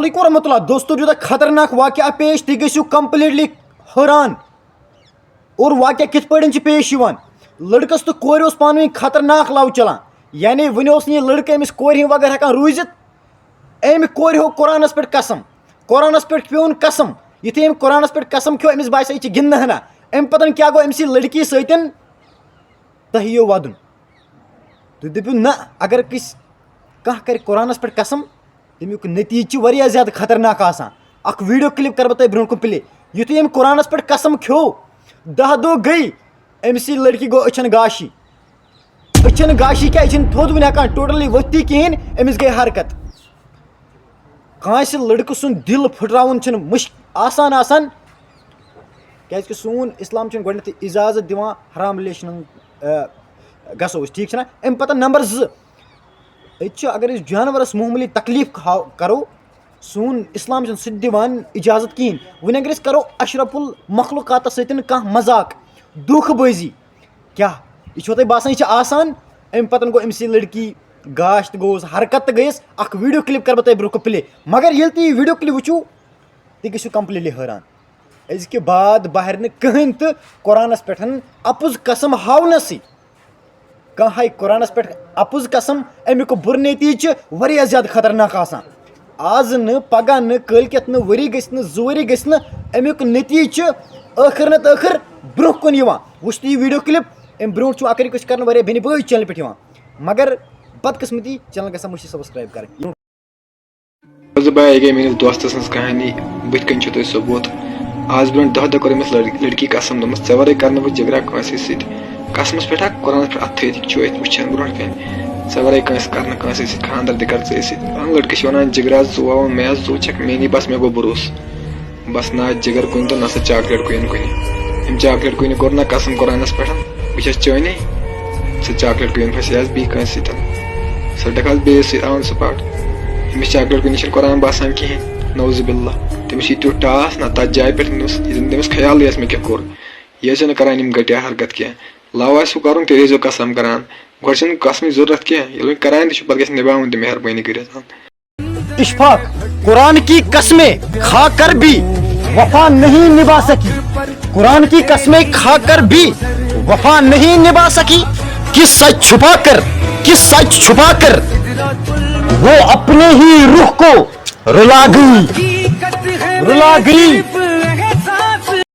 علیکم ورحمۃ اللہ دوستو جو خطرناک واقعہ پیش تھی گژھو کمپلیٹلی حیران اور واقعہ کت پٲٹھۍ پیش یوان لڑکس تو کورِ اوس پانہٕ ؤنۍ خطرناک لو چلان یعنی وۄنۍ اوس نہٕ یہِ لڑکہٕ أمِس کورِ ہِنٛدۍ بغٲر ہٮ۪کان روٗزِتھ أمۍ کورِ ہوو قرآنس پٮ۪ٹھ قسم قرآنس پٮ۪ٹھ پیوٚن قسم یُتھُے أمۍ قرآنس پٮ۪ٹھ قسم کھیوٚو أمِس باسے یہِ چھِ گِنٛدنہٕ ہنا أمۍ پتہٕ کیٛاہ گوٚو أمۍ سٕے لڑکی سۭتۍ تۄہہِ یِیو ودُن تُہۍ دٔپِو نہ اگر کٲنٛسہِ کانٛہہ کرِ قرآنس پٮ۪ٹھ قسم تمیُک نتیٖجہٕ چھُ واریاہ زیادٕ خطرناک آسان اکھ ویٖڈیو کلپ کرٕ بہٕ تۄہہِ برونٛہہ کُن پلے یُتھُے أمۍ قرآنس پٮ۪ٹھ قسم کھیوٚو 10 دۄہ گٔے أمسٕے لڑکی گوٚو أچھن گاشی کیٛاہ یہِ چھِنہٕ تھوٚد وٕنہِ ہٮ۪کان ٹوٹلی ؤتھتھٕے کِہیٖنۍ أمِس گٔے حرکت کٲنٛسہِ لڑکہٕ سُنٛد دِل پھٕٹراوُن چھُنہٕ آسان کیٛازِکہِ سون اِسلام چھُنہٕ گۄڈنٮ۪تھٕے اِجازت دِوان حرام رِلیشنن گژھو أسۍ ٹھیٖک چھُنہ اَمہِ پتہٕ نمبر 2 ییٚتہِ چھُ اگر أسۍ جانورس معموٗلی تکلیٖف کرو سون اسلام چھُنہٕ سُہ تہِ دِوان اِجازت کِہیٖنۍ وۄنۍ اگر أسۍ کرو اشرف المخلوقاتس سۭتۍ کانٛہہ مذاق دھوکہٕ بٲزی کیٛاہ یہِ چھُوا تۄہہِ باسان یہِ چھِ آسان اَمہِ پتہٕ گوٚو أمسٕے لڑکی گاش تہِ گوٚوُس حرکت تہِ گٔیَس اکھ ویٖڈیو کلپ کرٕ بہٕ تۄہہِ برونٛہہ کُن پلے مگر ییٚلہِ تُہۍ یہِ ویٖڈیو کلپ وٕچھِو تُہۍ گٔژھِو کمپلیٹلی حٲران أزکہِ بعد بہرِ نہٕ کٕہٕنۍ تہٕ قرآنس پٮ۪ٹھ اپُز قسم ہاونسٕے کانٛہہ ہایہِ قرآنس پٮ۪ٹھ اپُز قسم امیُک بُرٕ نتیٖجہٕ چھُ واریاہ زیادٕ خطرناک آسان آز نہٕ پگہہ نہٕ کٲلکٮ۪تھ نہٕ ؤری گژھِ نہٕ 2 ؤری گژھِ نہٕ امیُک نتیٖجہٕ چھُ ٲخر نتہٕ ٲخر برونٛہہ کُن یِوان وٕچھتو یہِ ویٖڈیو کلپ امہِ برونٛٹھ چھُ اگر کٲنٛسہِ کرنہٕ واریاہ بیٚنہِ بٲے چینلہِ پٮ۪ٹھ یِوان مگر بدقٕسمتی چینل گژھان مٔشی سبسکرایب کرٕنۍ گٔے میٲنِس دوستہٕ سٕنٛز کہانی بٕتھِ کٔنۍ چھُ تۄہہِ ثوبوٗت آز برونٛٹھ 10 دۄہ کوٚر أمِس لڑکی قسم دوٚپمَس ژےٚ وَرٲے کرنہٕ بہٕ جگرا کٲنٛسے سۭتۍ قسمس پٮ۪ٹھ قرآنس پٮ۪ٹھ اَتھٕ تھٲیِتھ چھُ اَتہِ وٕچھان برونٛٹھ کَنۍ ژےٚ وَرٲے کٲنٛسہِ کرنہٕ کٲنٛسے سۭتۍ خانٛدر تہِ کر ژےٚ سۭتۍ لڑکہٕ چھِ وَنان جگرا ژٕ ووٚن مےٚ ژٕ چھکھ میٲنی بس مےٚ گوٚو بروسہٕ بس نہ جگر کُنہِ تہٕ نہ سا چاکلیٹ کُنہِ أمۍ چاکلیٹ کُنہِ کوٚر نہ قسم قرآنس پٮ۪ٹھ بہٕ چھس چٲنی ژٕ چاکلیٹ کُنہِ پھسے حظ بیٚیہِ کٲنٛسہِ سۭتۍ سۄ ڈَکھ حظ بیٚیِس سۭتۍ آن سپاٹ أمِس چاکلیٹ کُنہِ چھِنہٕ قرآن باسان کِہینۍ نوزٕ باللہ تٔمِس چھِ تیُتھ ٹاس نہ تتھ جایہِ پٮ۪ٹھ یہِ زن تٔمِس خیالٕے آسہِ مےٚ کیٛاہ کوٚر یہِ ٲسۍ نہٕ کران یِم گٹیا حرکت کینٛہہ لو آسِوٕ کرُن تیٚلہِ ٲسۍزیو قسم کران گۄڈٕ چھنہٕ قسمٕچ ضروٗرت کینٛہہ ییٚلہِ وۄنۍ کران تہِ چھُ پتہٕ گژھِ نِباوُن تہِ مہربٲنی کٔرِتھ اشفاق قرآن کی قسمیں کھا کر بھی وفا نہیں نبھا سکی قرآن کی قسمیں کھا کر بھی وفا نہیں نبھا سکی کہ سچ چھپا کر وہ اپنے ہی روح کو رلا گئی